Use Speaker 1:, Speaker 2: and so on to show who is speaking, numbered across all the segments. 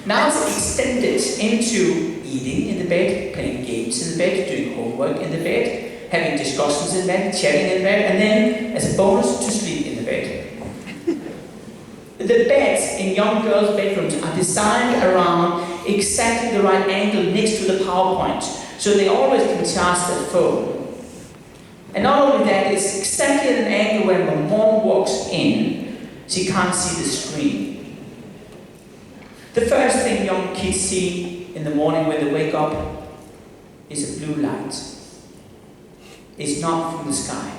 Speaker 1: Now it's extended into eating in the bed, playing games in the bed, doing homework in the bed, having discussions in bed, chatting in bed, and then, as a bonus, to sleep in the bed. The beds in young girls' bedrooms are designed around exactly the right angle next to the PowerPoint, so they always can charge their phone. And not only that, it's exactly at an angle when my mom walks in, she can't see the screen. The first thing young kids see in the morning when they wake up is a blue light. It's not from the sky.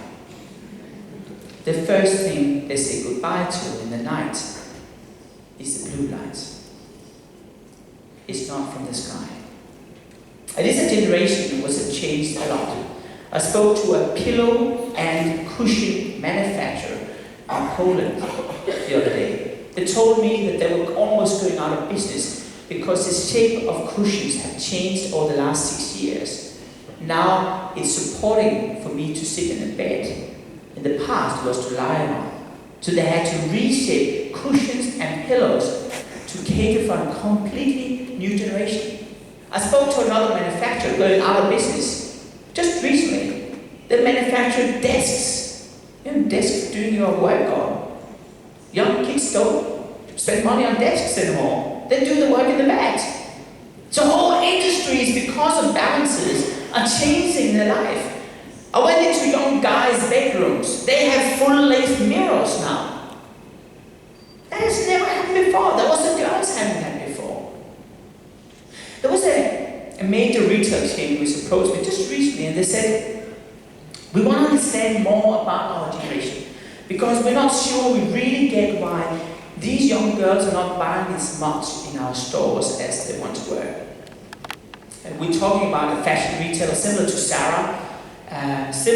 Speaker 1: The first thing they say goodbye to in the night is the blue light. It's not from the sky. It is a generation which has changed a lot. I spoke to a pillow and cushion manufacturer in Poland the other day. They told me that they were almost going out of business because the shape of cushions have changed over the last 6 years. Now it's supporting for me to sit in a bed. In the past it was to lie on. So they had to reshape cushions and pillows to cater for a completely new generation. I spoke to another manufacturer going out of business just recently. They manufacture desks. You know, desks for doing your work on. Young kids don't spend money on desks anymore. They do the work in the bed. So whole industries, because of balances, are changing their life. I went into young guys' bedrooms. They have full-length mirrors now. That has never happened before. That was the girls having that before. There was a major retail chain which approached me just recently, and they said, we want to understand more about our generation because we're not sure we really get why these young girls are not buying as much in our stores as they once were. And we're talking about a fashion retailer similar to Zara,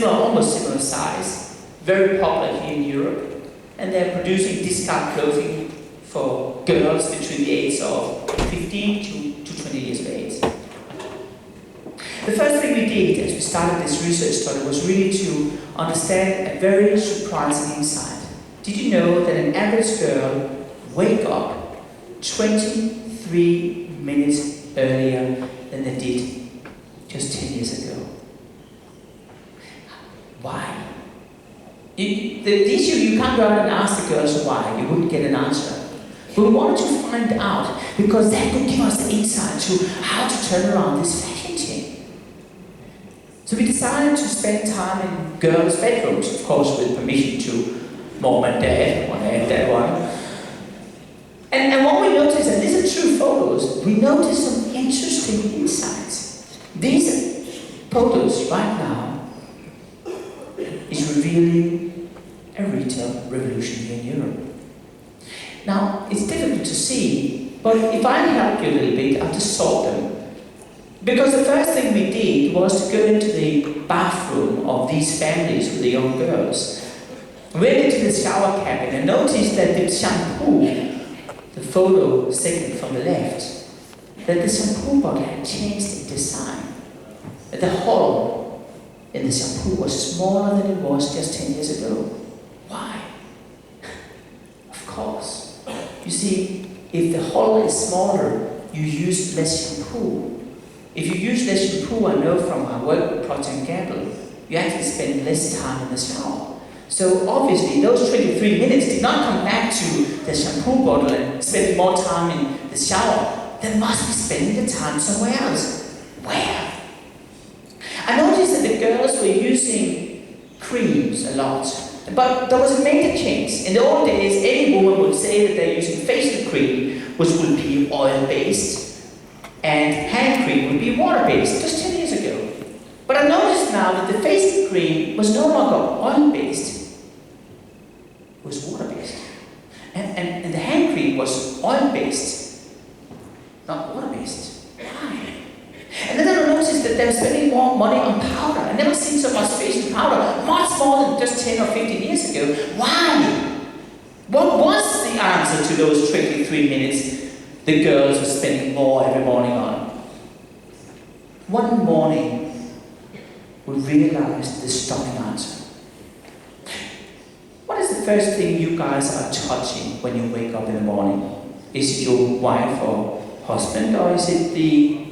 Speaker 1: almost similar size, very popular here in Europe, and they're producing discount clothing for girls between the age of 15 to 20 years of age. The first thing we did as we started this research study was really to understand a very surprising insight. Did you know that an average girl wakes up 23 minutes earlier than they did just 10 years ago? Why? The issue, you can't go out and ask the girls why, you wouldn't get an answer. But we wanted to find out because that would give us the insight to how to turn around this fashion chain. So we decided to spend time in girls' bedrooms, of course with permission to mom and dad, when I had that one. And what we noticed, and these are true photos, we noticed some interesting insights. These photos right now is revealing a retail revolution here in Europe. Now, it's difficult to see, but if I help you a little bit, I'll just sort them. Because the first thing we did was to go into the bathroom of these families with the young girls. We went into the shower cabin and noticed that the shampoo, the photo second from the left, that the shampoo bottle had changed in design. That the hole in the shampoo was smaller than it was just 10 years ago. Why? Of course. You see, if the hole is smaller, you use less shampoo. If you use less shampoo, I know from our work with Procter & Gamble, you actually spend less time in the shower. So obviously, those 23 minutes did not come back to the shampoo bottle and spend more time in the shower. They must be spending the time somewhere else. Where? I noticed that the girls were using creams a lot. But there was a major change. In the old days, any woman would say that they're using facial cream, which would be oil-based, and hand cream would be water-based, just 10 years ago. But I noticed now that the facial cream was no longer oil-based, it was water-based. And the hand cream was oil-based, not water-based. Why? And then I noticed that they're spending more money on powder. I've never seen so much facial powder, much more than just 10 or 15 years ago. Why? What was the answer to those 23 minutes the girls were spending more every morning on? One morning, we realized the stunning answer. What is the first thing you guys are touching when you wake up in the morning? Is it your wife or husband, or is it the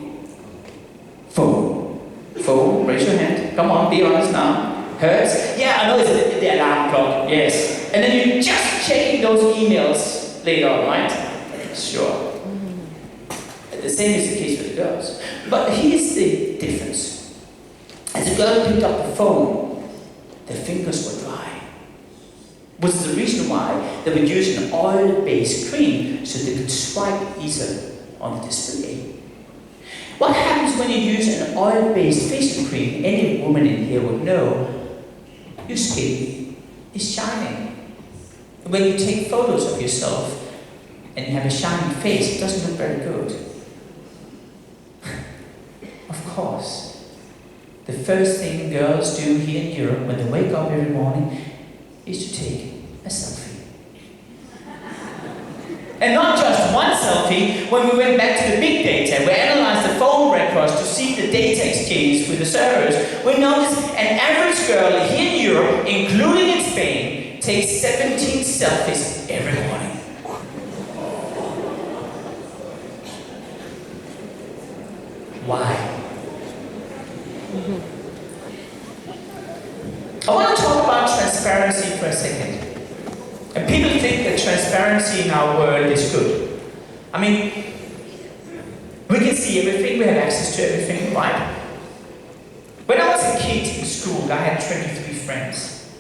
Speaker 1: phone? Phone, raise your hand. Come on, be honest now. Hurts? Yeah, I know it's the alarm clock, yes. And then you're just checking those emails later on, right? Sure. The same is the case with the girls. But here's the difference. As the girl picked up the phone, their fingers were dry. Which is the reason why they would use an oil-based cream so they could swipe easier on the display. What happens when you use an oil-based facial cream? Any woman in here would know your skin is shining. When you take photos of yourself and you have a shiny face, it doesn't look very good. Of course, the first thing girls do here in Europe when they wake up every morning is to take a selfie. And not just one selfie. When we went back to the big data, we analyzed the phone records to see the data exchange with the servers. We noticed an average girl here in Europe, including in Spain, takes 17 selfies every morning. Why? I want to talk about transparency for a second. And people think that transparency in our world is good. I mean, we can see everything, we have access to everything, right? When I was a kid in school, I had 23 friends.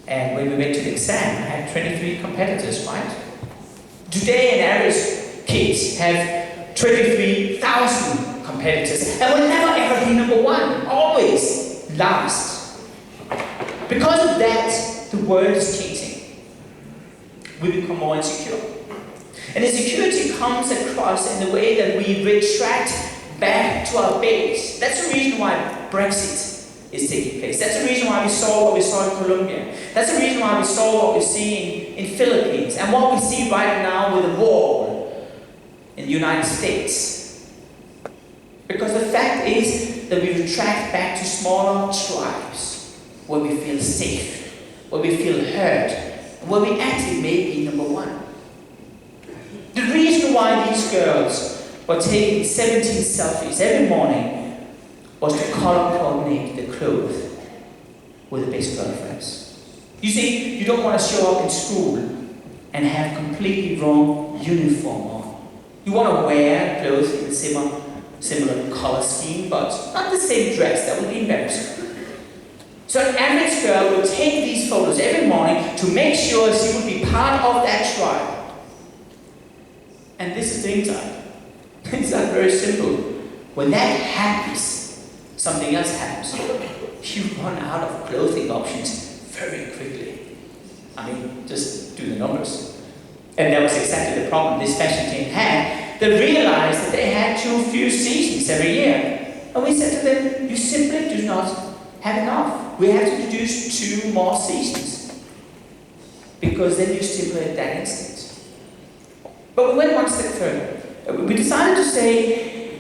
Speaker 1: And when we went to the exam, I had 23 competitors, right? Today, an average kids have 23,000 competitors, and will never ever be number one, always last. Because of that, the world is changing. We become more insecure. And insecurity comes across in the way that we retract back to our base. That's the reason why Brexit is taking place. That's the reason why we saw what we saw in Colombia. That's the reason why we saw what we're seeing in Philippines, and what we see right now with the war in the United States. Because the fact is that we retract back to smaller tribes, where we feel safe, where we feel heard, where we actually may be number one. The reason why these girls were taking 17 selfies every morning was to color coordinate the clothes with the best girlfriends. You see, you don't want to show up in school and have completely wrong uniform on. You want to wear clothes in a similar color scheme, but not the same dress. That would be embarrassing. So an average girl would take these photos every morning to make sure she would be part of that tribe. And this is the insight. It's not very simple. When that happens, something else happens. You run out of clothing options very quickly. I mean, just do the numbers. And that was exactly the problem this fashion team had. They realized that they had too few seasons every year. And we said to them, you simply do not have enough. We have to introduce 2 more seasons, because then you stimulate that instinct. But we went one step further. We decided to say,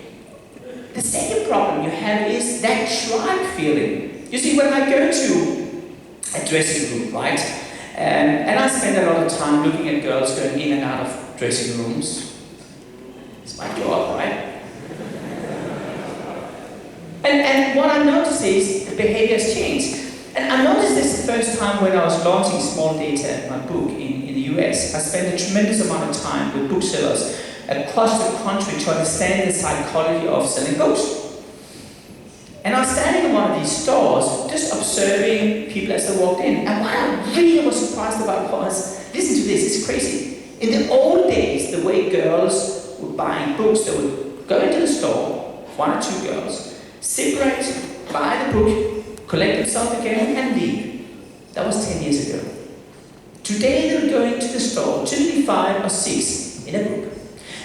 Speaker 1: the second problem you have is that tribe feeling. You see, when I go to a dressing room, right, and I spend a lot of time looking at girls going in and out of dressing rooms. It's my job, right? And what I noticed is the behavior has changed. And I noticed this the first time when I was launching small data, my book, in the US. I spent a tremendous amount of time with booksellers across the country to understand the psychology of selling books. And I was standing in one of these stores, just observing people as they walked in. And what I really was surprised about was, listen to this, it's crazy. In the old days, the way girls were buying books, they would go into the store, 1 or 2 girls, separate, buy the book, collect themselves again, and leave. That was 10 years ago. Today they will go into the store, typically 5 or 6 in a group.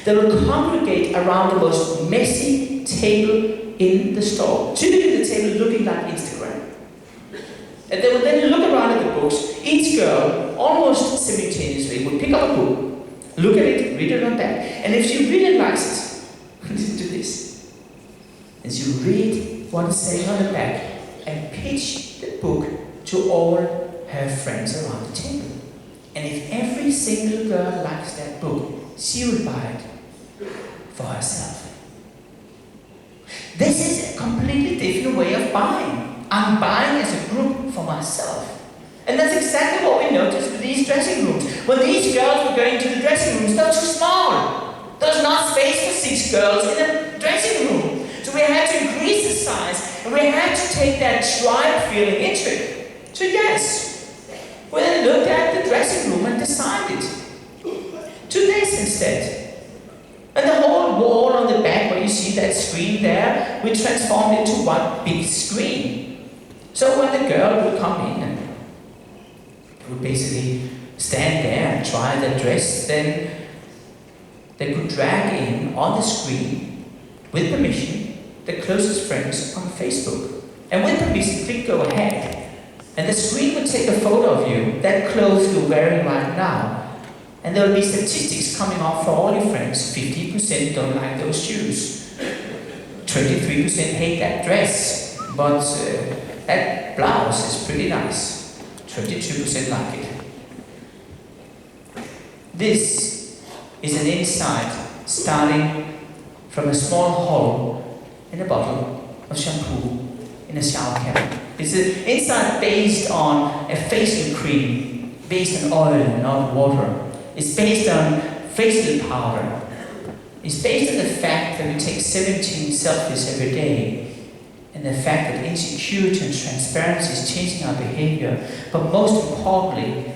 Speaker 1: They will congregate around the most messy table in the store, typically the table looking like Instagram. And they will then look around at the books. Each girl, almost simultaneously, would pick up a book, look at it, read it on back, and if she really likes it, listen to this. And she read what is saying on the back and pitch the book to all her friends around the table. And if every single girl likes that book, she will buy it. for herself. This is a completely different way of buying. I'm buying as a group for myself. And that's exactly what we noticed with these dressing rooms. When these girls were going to the dressing rooms, they were too small. There was not space for 6 girls in a dressing room. So we had to increase the size, and we had to take that tribe feeling into it. So yes, we then looked at the dressing room and decided to this instead. And the whole wall on the back where you see that screen there, we transformed it to one big screen. So when the girl would come in and would basically stand there and try the dress, then they could drag in on the screen, with permission, their closest friends on Facebook. And with permission, click go ahead. And the screen would take a photo of you, that clothes you're wearing right now. And there will be statistics coming up for all your friends. 50% don't like those shoes. 23% hate that dress. But that blouse is pretty nice. 22% like it. This is an insight starting from a small hole in a bottle of shampoo in a shower cap. It's an insight based on a facial cream, based on oil, not water. It's based on facial powder. It's based on the fact that we take 17 selfies every day, and the fact that insecurity and transparency is changing our behavior. But most importantly,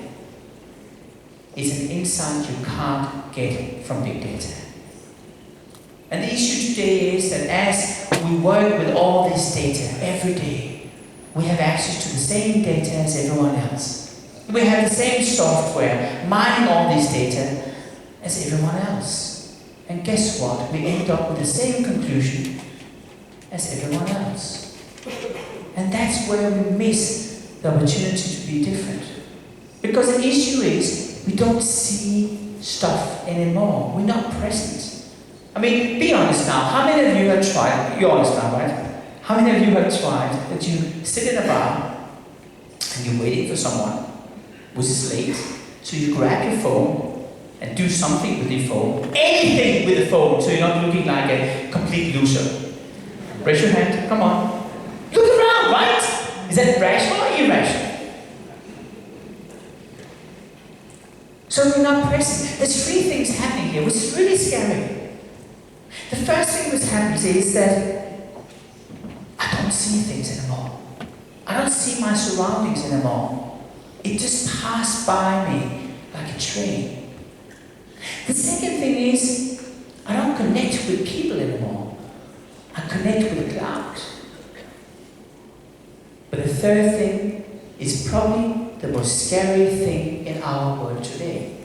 Speaker 1: it's an insight you can't get from big data. And the issue today is that as we work with all this data every day, we have access to the same data as everyone else. We have the same software mining all this data as everyone else. And guess what? We end up with the same conclusion as everyone else. And that's where we miss the opportunity to be different. Because the issue is we don't see stuff anymore. We're not present. I mean, be honest now. How many of you have tried? You're honest now, right? How many of you have tried that you sit in a bar and you're waiting for someone which is late, so you grab your phone and do something with your phone, anything with the phone, so you're not looking like a complete loser. Raise your hand, come on. Look around, right? Is that rational or irrational? So we're not present. There's 3 things happening here, which is really scary. The first thing which happens is that I don't see things anymore. I don't see my surroundings anymore. It just passed by me like a train. The second thing is, I don't connect with people anymore. I connect with the cloud. But the third thing is probably the most scary thing in our world today.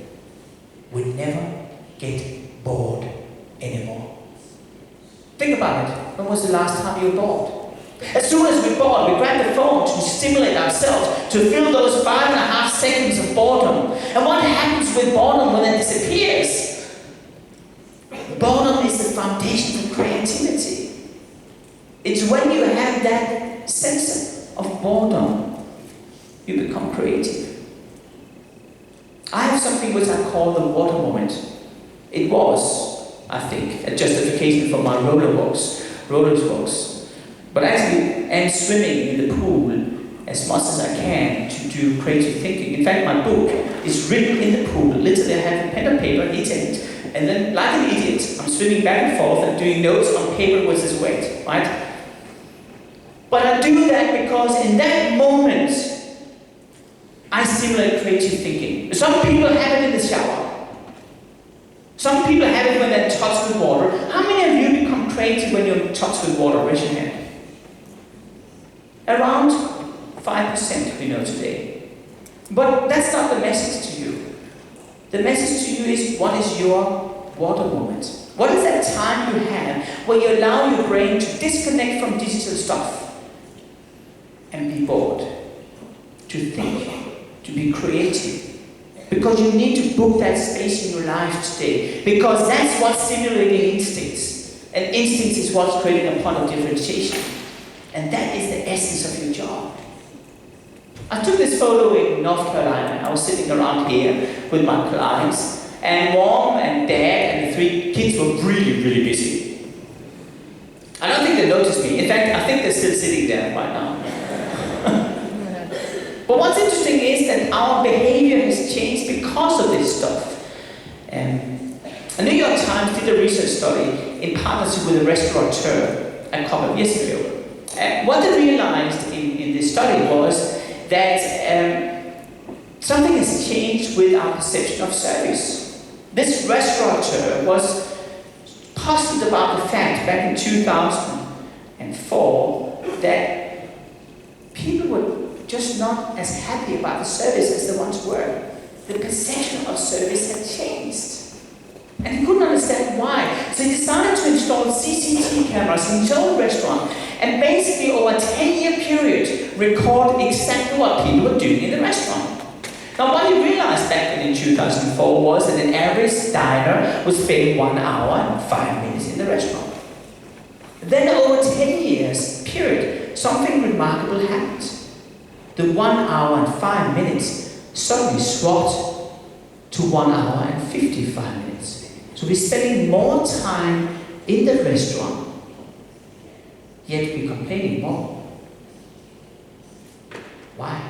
Speaker 1: We never get bored anymore. Think about it. When was the last time you were bored? As soon as we're bored, we grab the phone to stimulate ourselves, to fill those 5.5 seconds of boredom. And what happens with boredom when it disappears? Boredom is the foundation for creativity. It's when you have that sense of boredom, you become creative. I have something which I call the water moment. It was, I think, a justification for my roller walks. But actually, I'm swimming in the pool as much as I can to do creative thinking. In fact, my book is written in the pool. Literally, I have a pen and paper, hitting it, and then, like an idiot, I'm swimming back and forth and doing notes on paper which is wet, right? But I do that because in that moment, I stimulate creative thinking. Some people have it in the shower. Some people have it when they're touched with water. How many of you become creative when you're touched with water? Raise your hand. Around 5% we know today. But that's not the message to you. The message to you is, what is your water moment? What is that time you have where you allow your brain to disconnect from digital stuff and be bored, to think, to be creative? Because you need to book that space in your life today, because that's what's stimulating instincts. And instincts is what's creating a point of differentiation. And that is the essence of your job. I took this photo in North Carolina. I was sitting around here with my clients, and Mom and Dad and the 3 kids were really really, really busy. I don't think they noticed me. In fact, I think they're still sitting there right now. But what's interesting is that our behavior has changed because of this stuff. The New York Times did a research study in partnership with a restaurateur a couple of years ago. What they realized in this study was that something has changed with our perception of service. This restaurateur was puzzled about the fact back in 2004 that people were just not as happy about the service as they once were. The perception of service had changed. And he couldn't understand why. So he decided to install CCTV cameras in his own restaurant and basically over a 10-year period record exactly what people were doing in the restaurant. Now what he realized back in 2004 was that an average diner would spend 1 hour and 5 minutes in the restaurant. Then over 10 years period, something remarkable happened. The 1 hour and 5 minutes suddenly swapped to 1 hour and 55 minutes. So we're spending more time in the restaurant, yet we're complaining more. Why?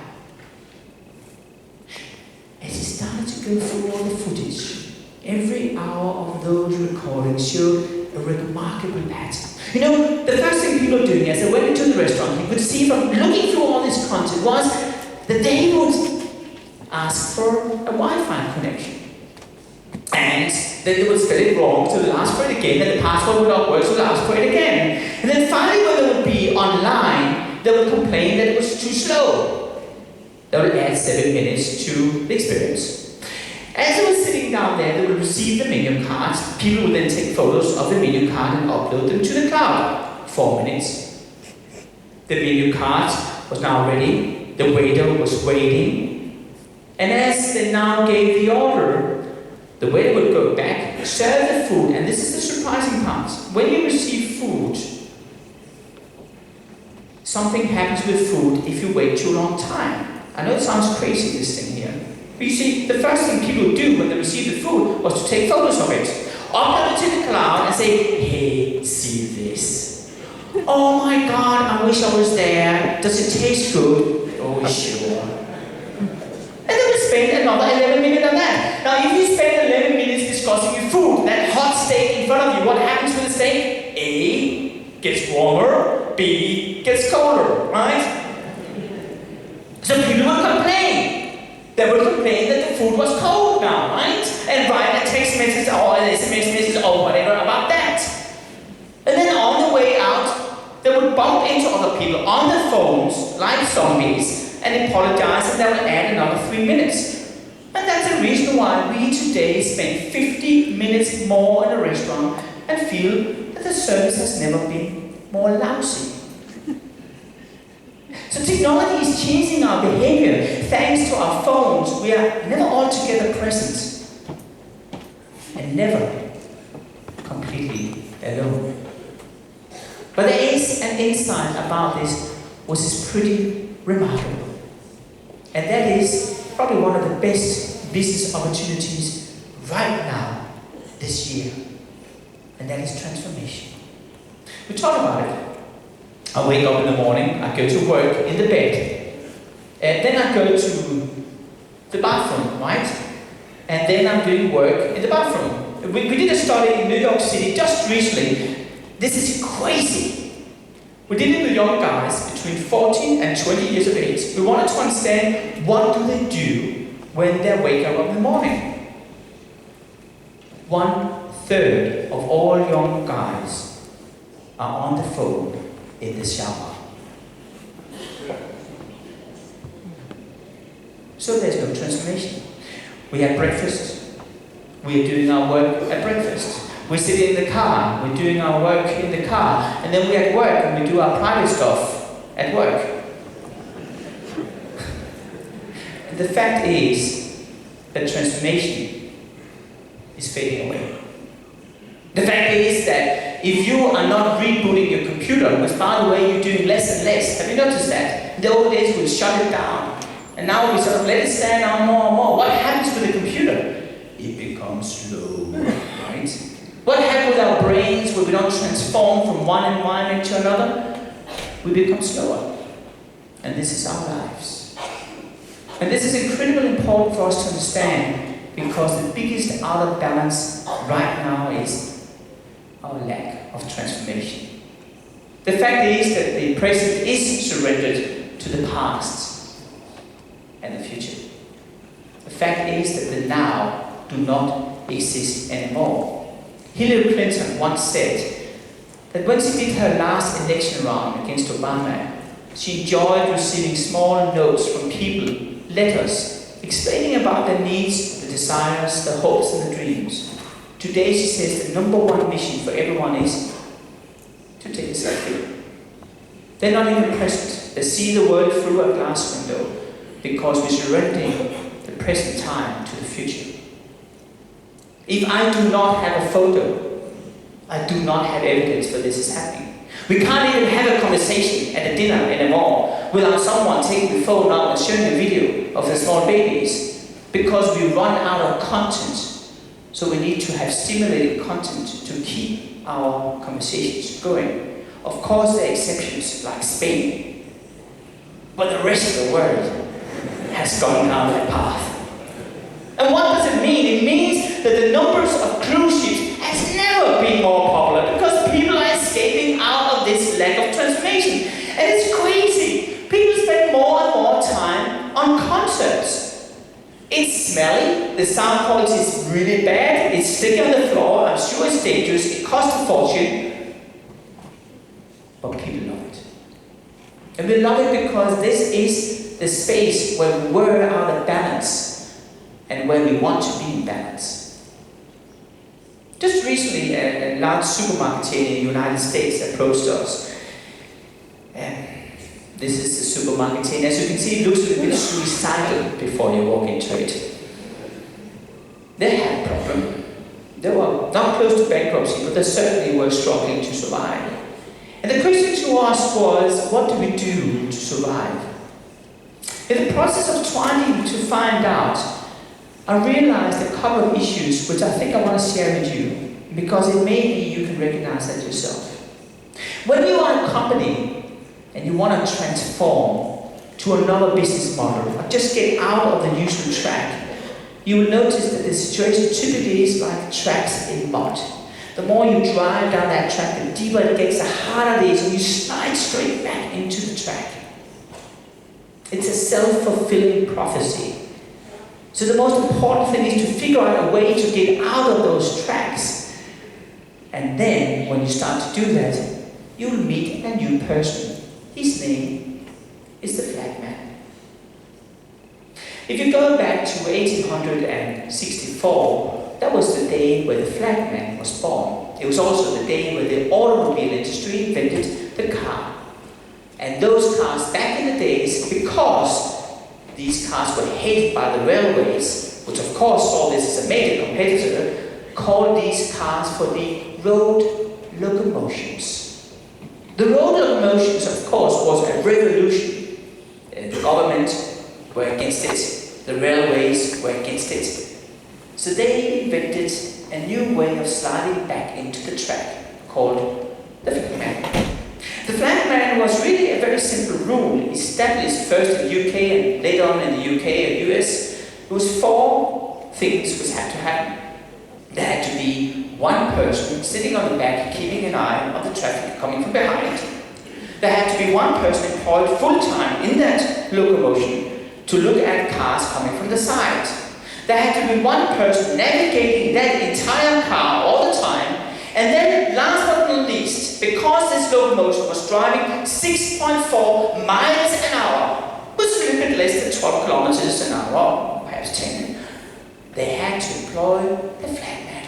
Speaker 1: As he started to go through all the footage, every hour of those recordings showed a remarkable pattern. You know, the first thing people were doing as they went into the restaurant, you could see from looking through all this content was that they would ask for a Wi-Fi connection. And then they would spell it wrong, so they'd ask for it again, and the password would not work, so they'd ask for it again. And then finally, when they would be online, they would complain that it was too slow. They would add 7 minutes to the experience. As they were sitting down there, they would receive the menu cards. People would then take photos of the menu card and upload them to the cloud. 4 minutes. The menu card was now ready. The waiter was waiting. And as they now gave the order, the waiter would go back, serve the food, and this is the surprising part. When you receive food, something happens with food if you wait too long time. I know it sounds crazy, this thing here. But you see, the first thing people do when they receive the food was to take photos of it, upload it to the cloud and say, hey, see this. Oh my God, I wish I was there. Does it taste good? Oh, sure. And they would spend another 11 minutes on that. Now, if you spend 11 minutes discussing your food, that hot steak in front of you, what happens with the steak? A, gets warmer, B, gets colder, right? So people would complain. They would complain that the food was cold now, right? And write a text message or an SMS message or whatever about that. And then on the way out, they would bump into other people on their phones like zombies and apologize, and they will add another 3 minutes. And that's the reason why we today spend 50 minutes more in a restaurant and feel that the service has never been more lousy. So technology is changing our behavior. Thanks to our phones, we are never altogether present and never completely alone. But there is an insight about this which is pretty remarkable. And that is probably one of the best business opportunities right now, this year. And that is transformation. We talk about it. I wake up in the morning, I go to work in the bed. And then I go to the bathroom, right? And then I'm doing work in the bathroom. We did a study in New York City just recently. This is crazy. We did it with young guys between 14 and 20 years of age. We wanted to understand what do they do when they wake up in the morning. 1/3 of all young guys are on the phone in the shower. So there's no transformation. We have breakfast. We are doing our work at breakfast. We sit in the car, we're doing our work in the car, and then we're at work and we do our private stuff at work. And the fact is that transformation is fading away. The fact is that if you are not rebooting your computer, which by the way you're doing less and less, have you noticed that? In the old days we shut it down, and now we sort of let it stand on more and more. What happens with the computer? It becomes slow, right? What happened with our brains, where we don't transform from one environment to another, we become slower. And this is our lives. And this is incredibly important for us to understand, because the biggest out of balance right now is our lack of transformation. The fact is that the present is surrendered to the past and the future. The fact is that the now do not exist anymore. Hillary Clinton once said that when she did her last election round against Obama, she enjoyed receiving small notes from people, letters, explaining about their needs, the desires, the hopes and the dreams. Today she says the number one mission for everyone is to take a selfie. They're not even present. They see the world through a glass window because we're surrendering the present time to the future. If I do not have a photo, I do not have evidence that this is happening. We can't even have a conversation at a dinner anymore without someone taking the phone out and showing a video of the small babies, because we run out of content. So we need to have stimulated content to keep our conversations going. Of course, there are exceptions like Spain, but the rest of the world has gone down that path. And what does it mean? It means that the numbers of cruise ships has never been more popular, because people are escaping out of this lack of transformation. And it's crazy. People spend more and more time on concerts. It's smelly, the sound quality is really bad, it's sticky on the floor, I'm sure it's dangerous, it costs a fortune. But people love it. And we love it because this is the space where we were out of balance and where we want to be in balance. Just recently, a large supermarket chain in the United States approached us. This is the supermarket chain. As you can see, it looks a little bit suicidal before you walk into it. They had a problem. They were not close to bankruptcy, but they certainly were struggling to survive. And the question to us was, what do we do to survive? In the process of trying to find out, I realized a couple of issues which I think I want to share with you, because it may be you can recognize that yourself. When you are a company and you want to transform to another business model, or just get out of the usual track, you will notice that the situation typically is like tracks in mud. The more you drive down that track, the deeper it gets, the harder it is, and you slide straight back into the track. It's a self-fulfilling prophecy. So the most important thing is to figure out a way to get out of those tracks. And then, when you start to do that, you'll meet a new person. His name is the flag man. If you go back to 1864, that was the day where the flag man was born. It was also the day where the automobile industry invented the car. And those cars back in the days, because these cars were hated by the railways, which of course saw this as a major competitor, called these cars for the road locomotions. The road locomotions, of course, was a revolution. The government were against it. The railways were against it. So they invented a new way of sliding back into the track called the flag man. The flag man was really a very simple rule, established first in the UK and later on in the UK and US. There was 4 things which had to happen. There had to be one person sitting on the back keeping an eye on the traffic coming from behind. There had to be one person employed full-time in that locomotion to look at cars coming from the side. There had to be one person navigating that entire car all the time. And then, last but not least, because this locomotion was driving 6.4 miles an hour, which is a little bit less than 12 kilometers an hour, perhaps 10, they had to employ the flag man.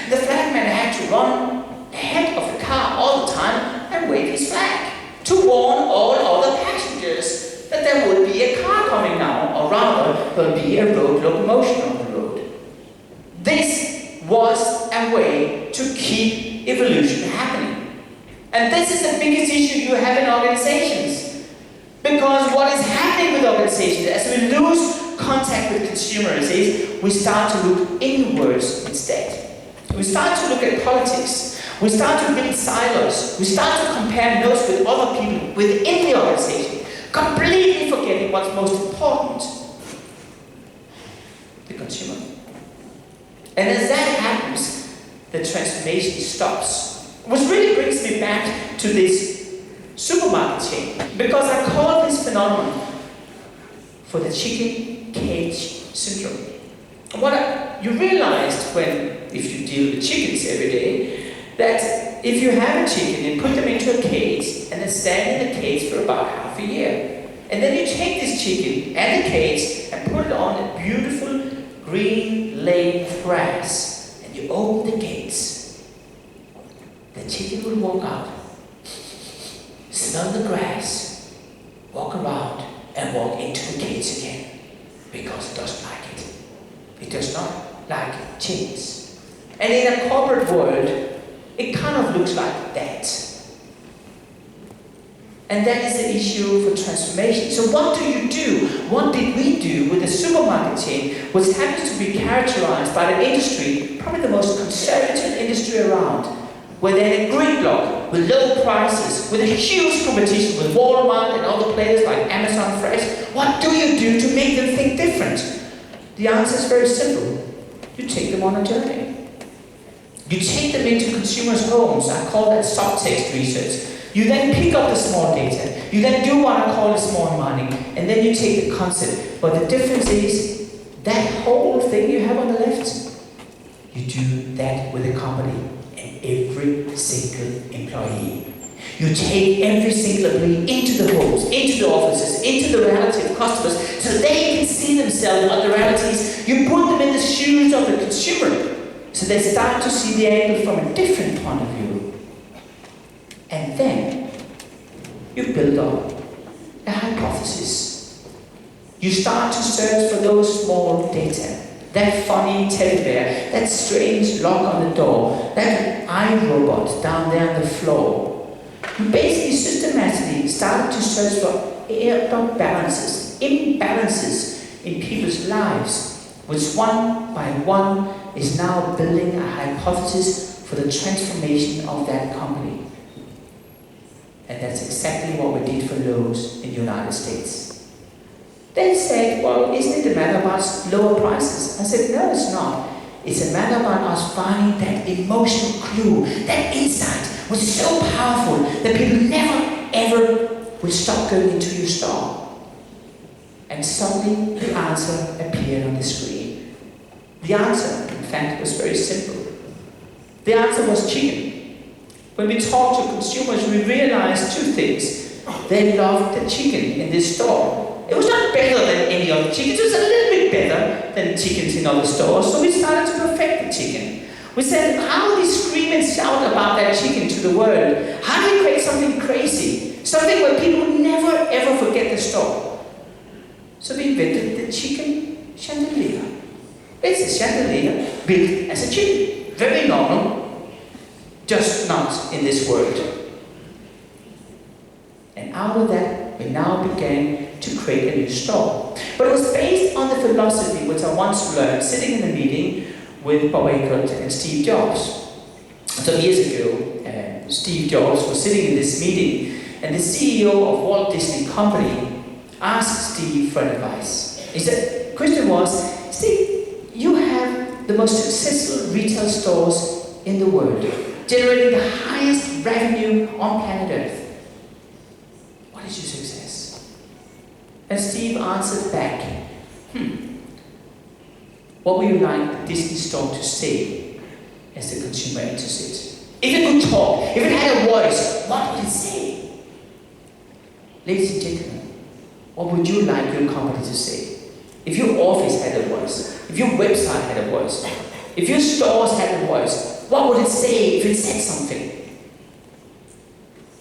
Speaker 1: The flag man had to run ahead of the car all the time and wave his flag to warn all other passengers that there would be a car coming now, or rather, there would be a road locomotion on the road. This was a way to keep evolution happening. And this is the biggest issue you have in organizations. Because what is happening with organizations, as we lose contact with consumers, is we start to look inwards instead. We We start to look at politics. We start to build silos. We start to compare notes with other people within the organization, completely forgetting what's most important: the consumer. And as that happens, the transformation stops. Which really brings me back to this supermarket chain, because I call this phenomenon for the chicken cage syndrome. What you realized if you deal with chickens every day, that if you have a chicken and put them into a cage and then stand in the cage for about half a year, and then you take this chicken and the cage and put it on a beautiful green lane of grass, and you open the gates, the chicken will walk out, smell the grass, walk around, and walk into the cage again, because it doesn't like it. It does not like chickens. And in a corporate world, it kind of looks like that. And that is the issue for transformation. So what do you do? What did we do with the supermarket chain, which happens to be characterized by the industry, probably the most conservative industry around, where they're in a gridlock with low prices, with a huge competition with Walmart and other players like Amazon Fresh? What do you do to make them think different? The answer is very simple. You take them on a journey. You take them into consumers' homes. I call that subtext research. You then pick up the small data. You then do what I call the small mining. And then you take the concept. But the difference is, that whole thing you have on the left, you do that with a company and every single employee. You take every single employee into the homes, into the offices, into the reality of customers, so they can see themselves on the realities. You put them in the shoes of the consumer, so they start to see the angle from a different point of view. And then you build up a hypothesis. You start to search for those small data, that funny teddy bear, that strange lock on the door, that iRobot down there on the floor. You basically systematically started to search for imbalances in people's lives, which one by one is now building a hypothesis for the transformation of that company. And that's exactly what we did for Lowe's in the United States. They said, well, isn't it a matter about lower prices? I said, no, it's not. It's a matter about us finding that emotional clue, that insight, which is so powerful that people never, ever will stop going into your store. And suddenly the answer appeared on the screen. The answer, in fact, was very simple. The answer was chicken. When we talked to consumers, we realized two things. They loved the chicken in this store. It was not better than any other chickens. It was a little bit better than chickens in other stores. So we started to perfect the chicken. We said, how do we scream and shout about that chicken to the world? How do you create something crazy? Something where people will never ever forget the store. So we invented the chicken chandelier. It's a chandelier built as a chicken. Very normal, just not in this world. And out of that, we now began to create a new store. But it was based on the philosophy which I once learned sitting in a meeting with Bob Eckert and Steve Jobs. Some years ago, Steve Jobs was sitting in this meeting, and the CEO of Walt Disney Company asked Steve for advice. The question was, Steve, you have the most successful retail stores in the world, generating the highest revenue on planet Earth. What is your success? And Steve answered back, what would you like the Disney store to say as the consumer enters it? If it could talk, if it had a voice, what would it say? Ladies and gentlemen, what would you like your company to say? If your office had a voice, if your website had a voice, if your stores had a voice, what would it say if it said something?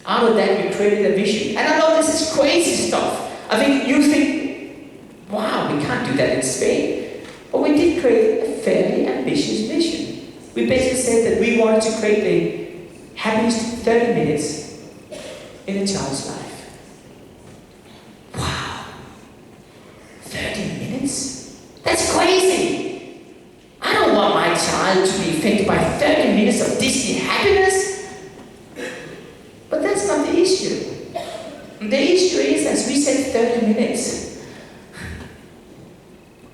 Speaker 1: Out of that, we created a vision. And I know this is crazy stuff. I think you think, wow, we can't do that in Spain. But we did create a fairly ambitious vision. We basically said that we wanted to create the happiest 30 minutes in a child's life. Wow! 30 minutes? That's crazy! I don't want my child to be affected by 30 30 minutes.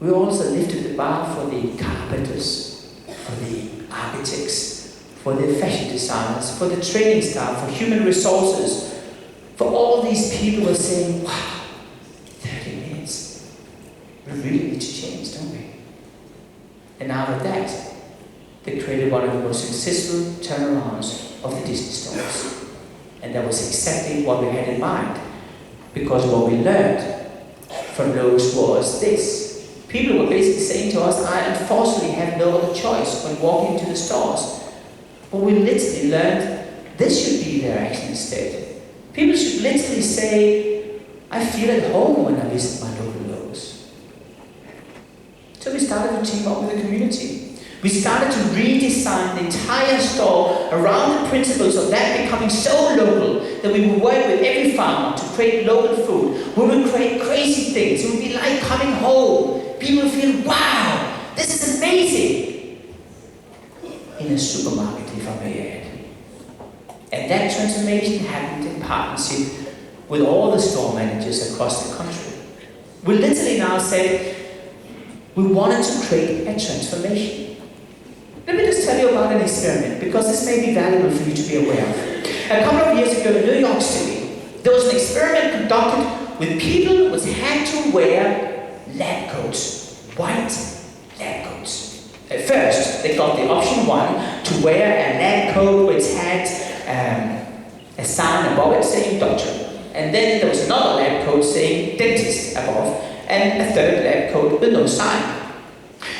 Speaker 1: We also lifted the bar for the carpenters, for the architects, for the fashion designers, for the training staff, for human resources. For all these people who are saying, wow, 30 minutes. We really need to change, don't we? And out of that, they created one of the most successful turnarounds of the Disney stores. And that was exactly what we had in mind. Because what we learned from those was this. People were basically saying to us, I unfortunately have no other choice when walking into the stores. But we literally learned this should be their action instead. People should literally say, I feel at home when I visit my local Lowe's. So we started to team up with the community. We started to redesign the entire store around the principles of that becoming so local that we would work with every farmer to create local food. We would create crazy things. It would be like coming home. People would feel, wow, this is amazing. In a supermarket, if I may add. And that transformation happened in partnership with all the store managers across the country. We literally now said, we wanted to create a transformation. Let me just tell you about an experiment, because this may be valuable for you to be aware of. A couple of years ago in New York City, there was an experiment conducted with people who had to wear lab coats, white lab coats. At first, they got the option one to wear a lab coat which had a sign above it saying doctor. And then there was another lab coat saying dentist above, and a third lab coat with no sign.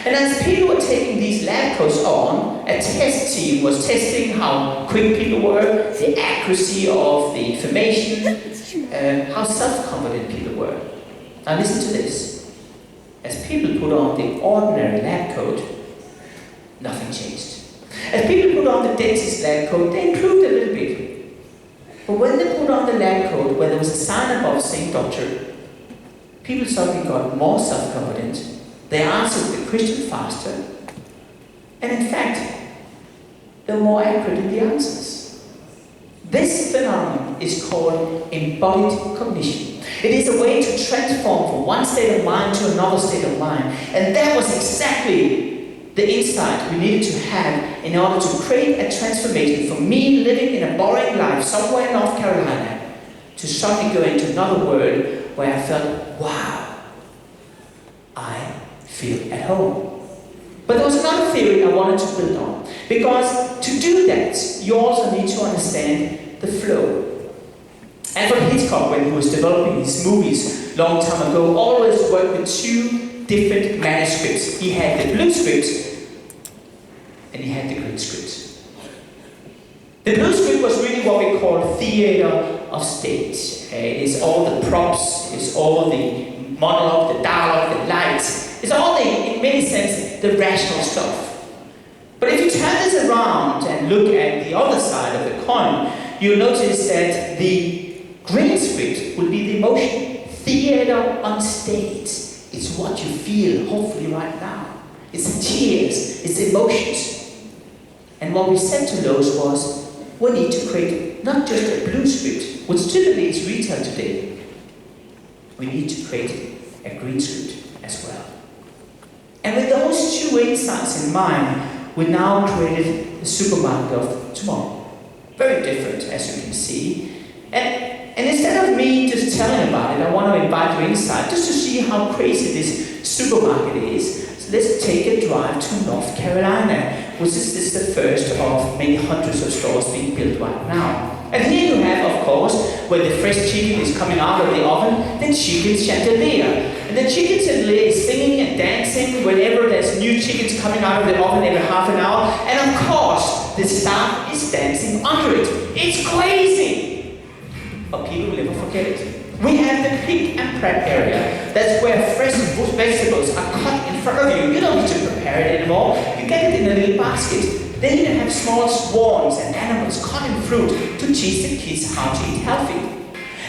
Speaker 1: And as people were taking these lab coats on, a test team was testing how quick people were, the accuracy of the information, how self-confident people were. Now listen to this. As people put on the ordinary lab coat, nothing changed. As people put on the dentist lab coat, they improved a little bit. But when they put on the lab coat where there was a sign above saying doctor, people suddenly got more self-confident. They answered the question faster. And in fact, they were more accurate in the answers. This phenomenon is called embodied cognition. It is a way to transform from one state of mind to another state of mind. And that was exactly the insight we needed to have in order to create a transformation from me living in a boring life somewhere in North Carolina to suddenly go into another world where I felt, wow, I feel at home. But there was another theory I wanted to build on, because to do that, you also need to understand the flow. Alfred Hitchcock, when he was developing his movies long time ago, always worked with two different manuscripts. He had the blue script and he had the green script. The blue script was really what we call theater of stage. It's all the props, it's all the monologue, the dialogue, the lights. It's all the, in many sense, the rational stuff. But if you turn this around and look at the other side of the coin, you'll notice that the green script will be the emotion. Theater on stage. It's what you feel, hopefully right now. It's the tears, it's the emotions. And what we said to those was, we need to create not just a blue script, which typically is retail today. We need to create a green script as well. And with those two insights in mind, we now created the supermarket of tomorrow. Very different, as you can see. And instead of me just telling about it, I want to invite you inside just to see how crazy this supermarket is. So let's take a drive to North Carolina, which is the first of many hundreds of stores being built right now. And here you have, of course, where the fresh chicken is coming out of the oven, the chicken chandelier. And the chicken chandelier is singing and dancing whenever there's new chickens coming out of the oven every half an hour. And of course, the staff is dancing under it. It's crazy! But people will never forget it. We have the pick and prep area. That's where fresh vegetables are cut in front of you. You don't need to prepare it anymore. You get it in a little basket. They even have small swans and animals cutting fruit to teach the kids how to eat healthy.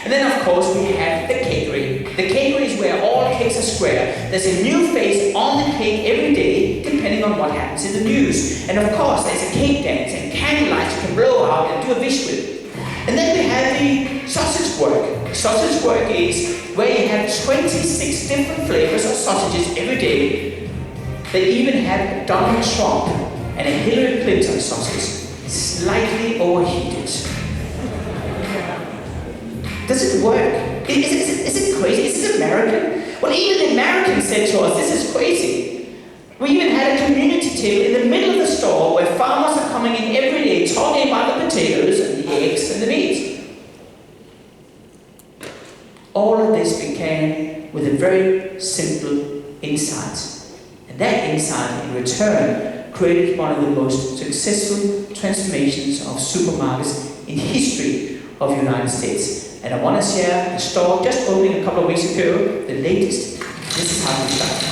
Speaker 1: And then of course we have the cakery. The cakery is where all cakes are square. There's a new face on the cake every day, depending on what happens in the news. And of course there's a cake dance and candlelights you can blow out and do a wish with. And then we have the sausage work. Sausage work is where you have 26 different flavors of sausages every day. They even have Donald Trump and a Hillary Clinton sausage, slightly overheated. Does it work? Is it crazy? Is it American? Well, even the Americans said to us, this is crazy. We even had a community table in the middle of the store where farmers are coming in every day talking about the potatoes and the eggs and the meat. All of this began with a very simple insight. And that insight, in return, created one of the most successful transformations of supermarkets in history of the United States. And I want to share a store just opening a couple of weeks ago, the latest. This is how we started.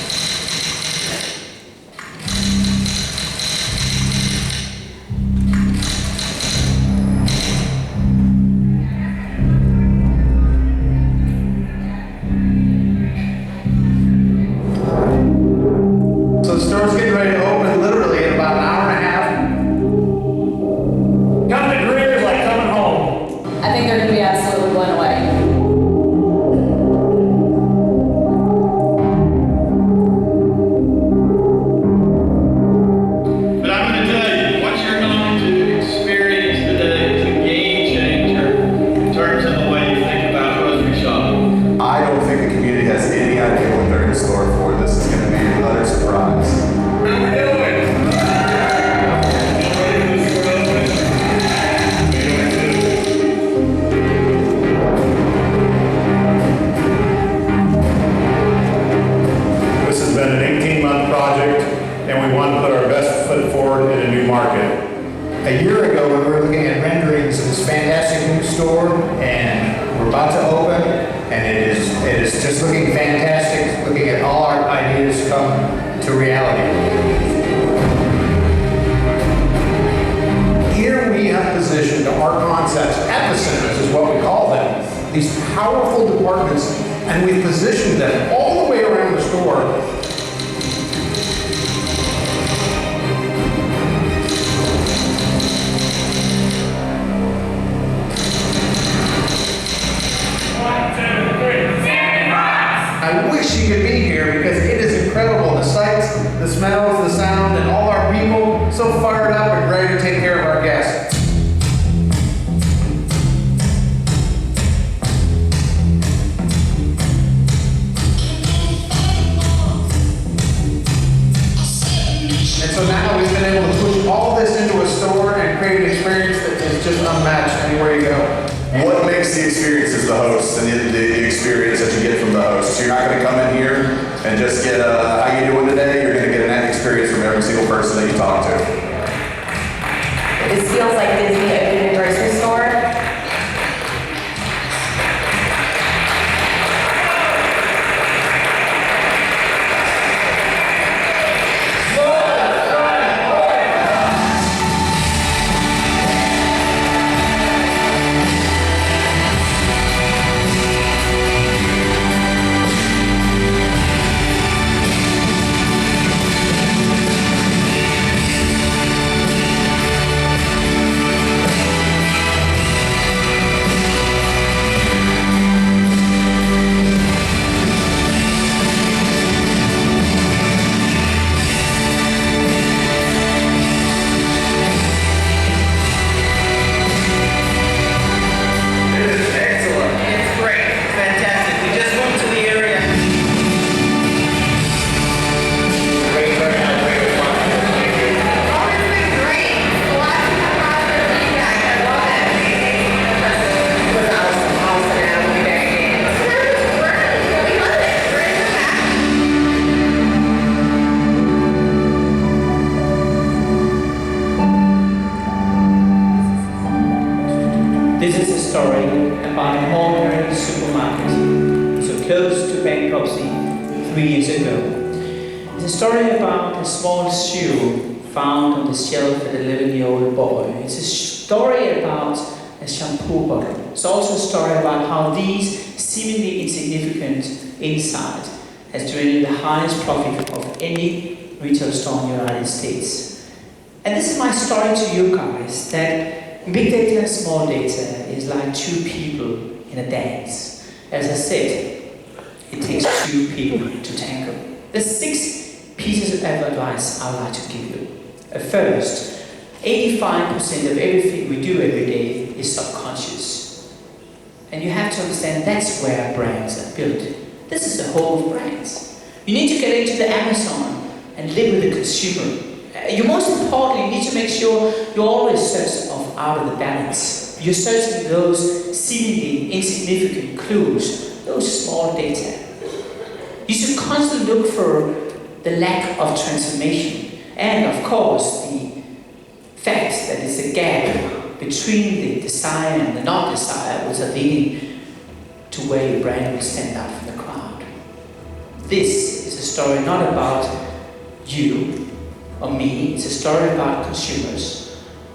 Speaker 1: Inside has generated the highest profit of any retail store in the United States. And this is my story to you guys, that Big data and small data is like two people in a dance. As I said, it takes two people to tango. There's 6 pieces of advice I would like to give you. First, 85% of everything we do every day is subconscious. And you have to understand that's where brands are built. This is the whole of brands. You need to get into the Amazon and live with the consumer. You most importantly need to make sure you're always searching out of the balance. You're searching those seemingly insignificant clues, those small data. You should constantly look for the lack of transformation and, of course, the fact that it's a gap between the desire and the not-desire which are leading to where your brand will stand out from the crowd. This is a story not about you or me, it's a story about consumers.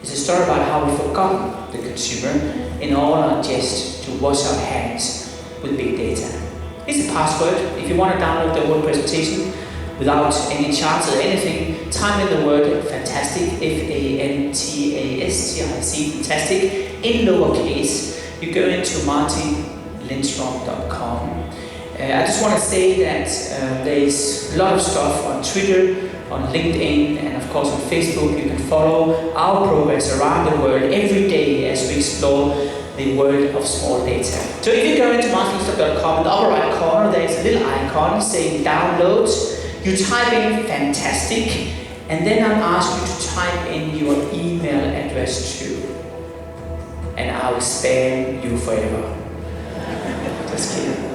Speaker 1: It's a story about how we've forgotten the consumer in order just to wash our hands with big data. Here's the password. If you want to download the whole presentation without any charts or anything, type in the word fantastic, F-A-N-T-A-S-T-I-C, fantastic, in lowercase. You go into Lindstrom.com. I just want to say that there's a lot of stuff on Twitter, on LinkedIn, and of course on Facebook. You can follow our progress around the world every day as we explore the world of small data. So if you go into marcas.com, in the upper right corner there's a little icon saying downloads. You type in fantastic, and then I'll ask you to type in your email address too. And I will spam you forever. Just kidding.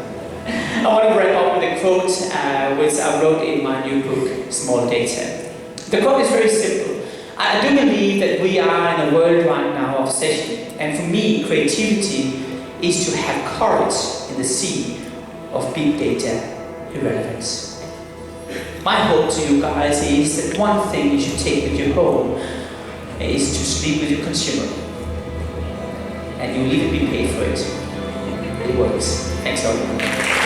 Speaker 1: I want to wrap up with a quote which I wrote in my new book, Small Data. The quote is very simple. I do believe that we are in a world right now of obsession, and for me, creativity is to have courage in the sea of big data irrelevance. My hope to you guys is that one thing you should take with you home is to sleep with your consumer, and you'll even be paid for it. It works. Thanks everyone.